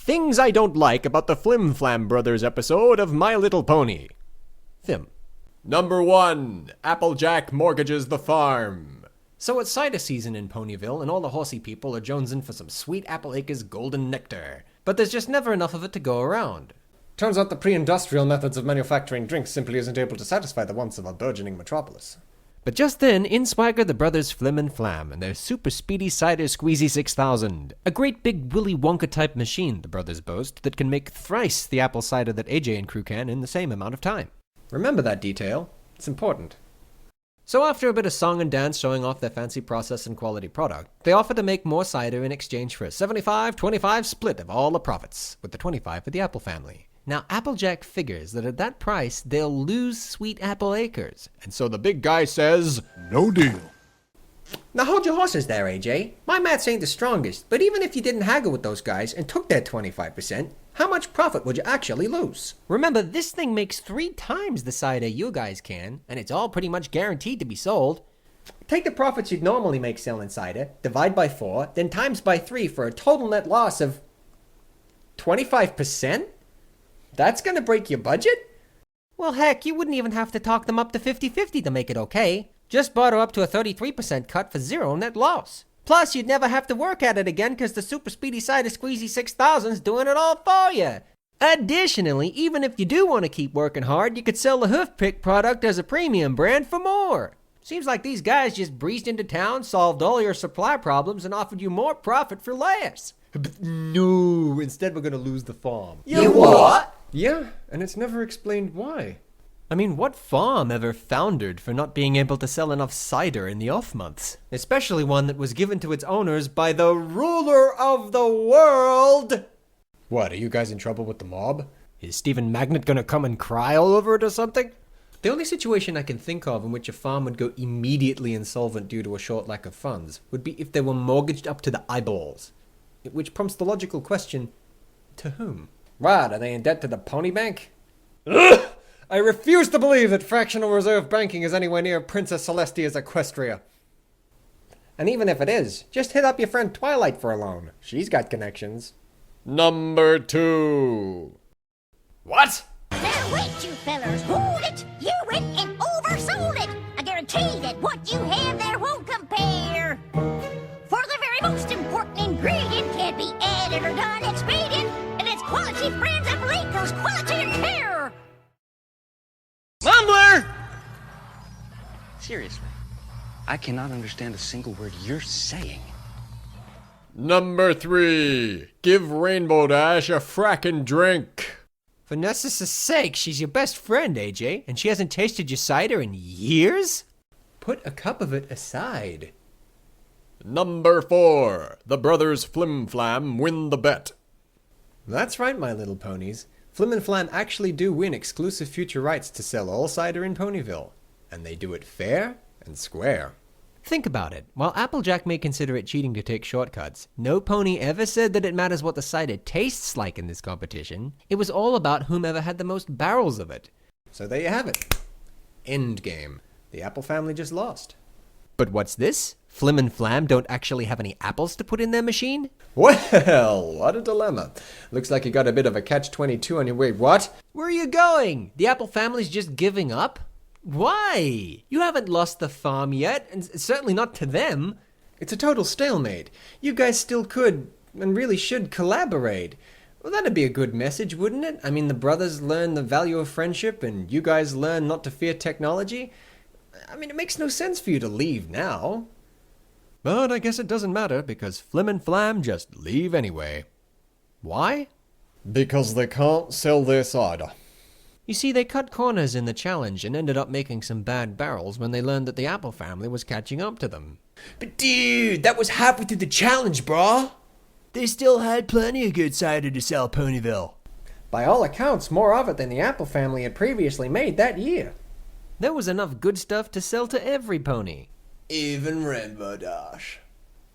Things I don't like about the Flim Flam Brothers episode of My Little Pony. Thim. Number 1. Applejack mortgages the farm. So it's cider season in Ponyville, and all the horsey people are jonesing for some sweet Apple Acres golden nectar. But there's just never enough of it to go around. Turns out the pre-industrial methods of manufacturing drinks simply isn't able to satisfy the wants of a burgeoning metropolis. But just then, in swagger the brothers Flim and Flam and their super speedy cider squeezy 6000. A great big Willy Wonka-type machine, the brothers boast, that can make thrice the apple cider that AJ and crew can in the same amount of time. Remember that detail. It's important. So after a bit of song and dance showing off their fancy process and quality product, they offer to make more cider in exchange for a 75-25 split of all the profits, with the 25 for the Apple family. Now, Applejack figures that at that price, they'll lose sweet Apple Acres. And so the big guy says, no deal. Now hold your horses there, AJ. My maths ain't the strongest, but even if you didn't haggle with those guys and took that 25%, how much profit would you actually lose? Remember, this thing makes 3 times the cider you guys can, and it's all pretty much guaranteed to be sold. Take the profits you'd normally make selling cider, divide by 4, then times by 3 for a total net loss of 25%? That's gonna break your budget? Well, heck, you wouldn't even have to talk them up to 50-50 to make it okay. Just butter up to a 33% cut for 0 net loss. Plus, you'd never have to work at it again because the super speedy cider squeezy 6000's doing it all for you. Additionally, even if you do want to keep working hard, you could sell the Hoof Pick product as a premium brand for more. Seems like these guys just breezed into town, solved all your supply problems, and offered you more profit for less. But no, instead we're going to lose the farm. You what? Yeah, and it's never explained why. I mean, what farm ever foundered for not being able to sell enough cider in the off months? Especially one that was given to its owners by the ruler of the world! What, are you guys in trouble with the mob? Is Stephen Magnet gonna come and cry all over it or something? The only situation I can think of in which a farm would go immediately insolvent due to a short lack of funds would be if they were mortgaged up to the eyeballs. Which prompts the logical question, to whom? Right, are they in debt to the Pony Bank? Ugh! I refuse to believe that fractional reserve banking is anywhere near Princess Celestia's Equestria. And even if it is, just hit up your friend Twilight for a loan. She's got connections. Number 2. What? Now wait, you fellers, hold it! You went and oversold it! I guarantee that what you have there won't compare. For the very most important ingredient can't be added or done expedient, and it's quality brands of Lakers quality and care! Mumbler! Seriously, I cannot understand a single word you're saying. Number 3. Give Rainbow Dash a frackin' drink. For Nessus' sake, she's your best friend, AJ, and she hasn't tasted your cider in years? Put a cup of it aside. Number 4. The brothers Flim Flam win the bet. That's right, my little ponies. Flim and Flam actually do win exclusive future rights to sell all cider in Ponyville. And they do it fair and square. Think about it. While Applejack may consider it cheating to take shortcuts, no pony ever said that it matters what the cider tastes like in this competition. It was all about whomever had the most barrels of it. So there you have it. End game. The Apple family just lost. But what's this? Flim and Flam don't actually have any apples to put in their machine? Well, what a dilemma. Looks like you got a bit of a catch-22 on your way. What? Where are you going? The Apple family's just giving up? Why? You haven't lost the farm yet, and certainly not to them. It's a total stalemate. You guys still could, and really should, collaborate. Well, that'd be a good message, wouldn't it? I mean, the brothers learn the value of friendship, and you guys learn not to fear technology. I mean, it makes no sense for you to leave now. But I guess it doesn't matter, because Flim and Flam just leave anyway. Why? Because they can't sell their cider. You see, they cut corners in the challenge and ended up making some bad barrels when they learned that the Apple family was catching up to them. But dude, that was halfway through the challenge, brah! They still had plenty of good cider to sell Ponyville. By all accounts, more of it than the Apple family had previously made that year. There was enough good stuff to sell to every pony. Even Rainbow Dash.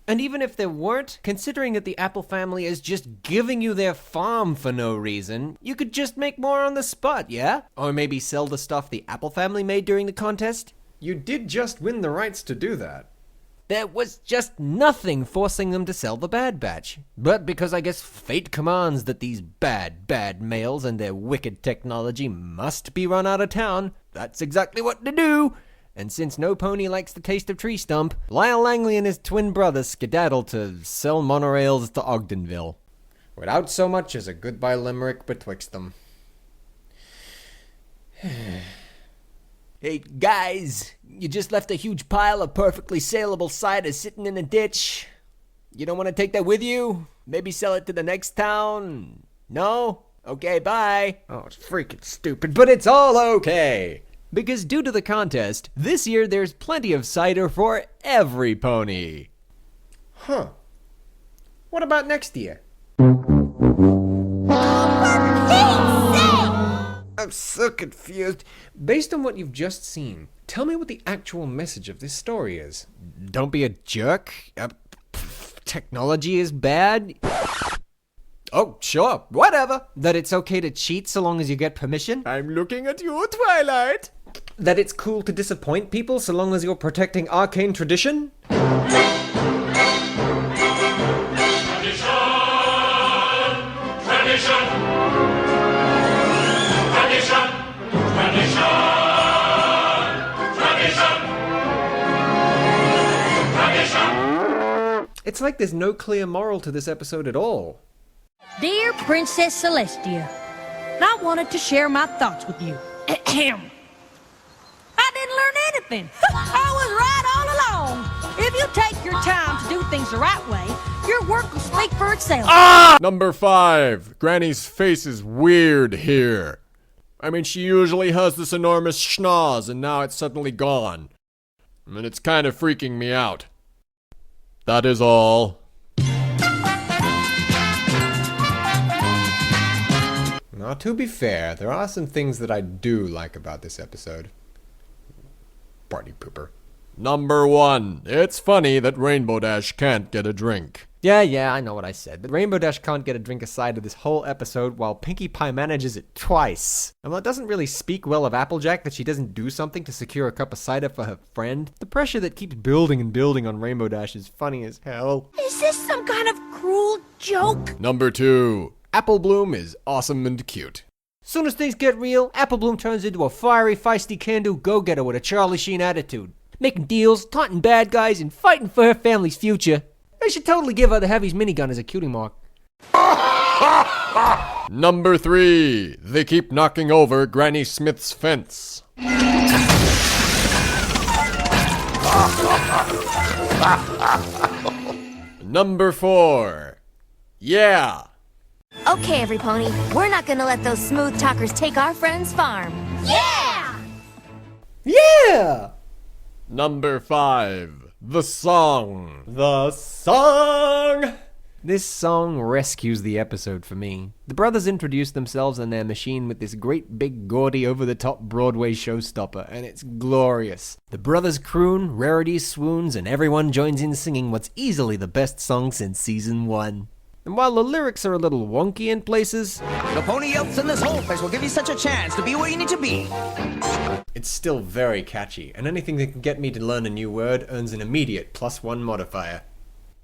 And even if there weren't, considering that the Apple family is just giving you their farm for no reason, you could just make more on the spot, yeah? Or maybe sell the stuff the Apple family made during the contest? You did just win the rights to do that. there was just nothing forcing them to sell the Bad Batch. But because I guess fate commands that these bad males and their wicked technology must be run out of town, that's exactly what to do. And since no pony likes the taste of tree stump, Lyle Langley and his twin brother skedaddle to sell monorails to Ogdenville, without so much as a goodbye limerick betwixt them. Hey guys, you just left a huge pile of perfectly saleable cider sitting in a ditch. You don't want to take that with you? Maybe sell it to the next town? No? Okay, bye. Oh, it's freaking stupid, but it's all okay. Because due to the contest, this year there's plenty of cider for every pony. Huh. What about next year? I'm so confused. Based on what you've just seen, tell me what the actual message of this story is. Don't be a jerk. Technology is bad. Oh, sure, whatever. That it's okay to cheat so long as you get permission. I'm looking at you, Twilight. That it's cool to disappoint people so long as you're protecting arcane tradition? It's like there's no clear moral to this episode at all. Dear Princess Celestia, I wanted to share my thoughts with you. I didn't learn anything. I was right all along. If you take your time to do things the right way, your work will speak for itself. Number 5. Granny's face is weird here. I mean, she usually has this enormous schnoz, and now it's suddenly gone. And it's kind of freaking me out. That is all. Now, to be fair, there are some things that I do like about this episode. Party pooper. Number 1. It's funny that Rainbow Dash can't get a drink. Yeah, I know what I said. But Rainbow Dash can't get a drink aside of this whole episode while Pinkie Pie manages it twice. And while it doesn't really speak well of Applejack that she doesn't do something to secure a cup of cider for her friend, the pressure that keeps building and building on Rainbow Dash is funny as hell. Is this some kind of cruel joke? Number 2. Apple Bloom is awesome and cute. Soon as things get real, Apple Bloom turns into a fiery, feisty can-do go-getter with a Charlie Sheen attitude. Making deals, taunting bad guys, and fighting for her family's future. They should totally give her the Heavy's minigun as a cutie mark. Number 3. They keep knocking over Granny Smith's fence. Number 4. Yeah. Okay, every pony, we're not gonna let those smooth talkers take our friend's farm. Yeah! Yeah! Number 5. The song. The song! This song rescues the episode for me. The brothers introduce themselves and their machine with this great big gaudy over-the-top Broadway showstopper, and it's glorious. The brothers croon, Rarity swoons, and everyone joins in singing what's easily the best song since season 1. And while the lyrics are a little wonky in places, the pony elves in this whole place will give you such a chance to be where you need to be. It's still very catchy, and anything that can get me to learn a new word earns an immediate +1 modifier.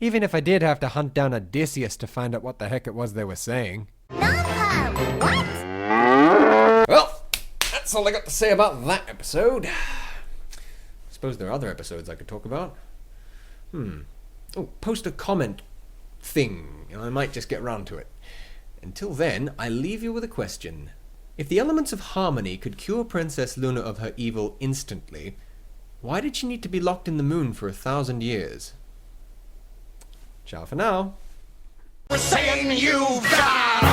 even if I did have to hunt down Odysseus to find out what the heck it was they were saying. What? Well, that's all I got to say about that episode. I suppose there are other episodes I could talk about. Oh, post a comment thing, and I might just get round to it. Until then, I leave you with a question. If the elements of harmony could cure Princess Luna of her evil instantly, why did she need to be locked in the moon for 1,000 years? Ciao for now. Saying you've got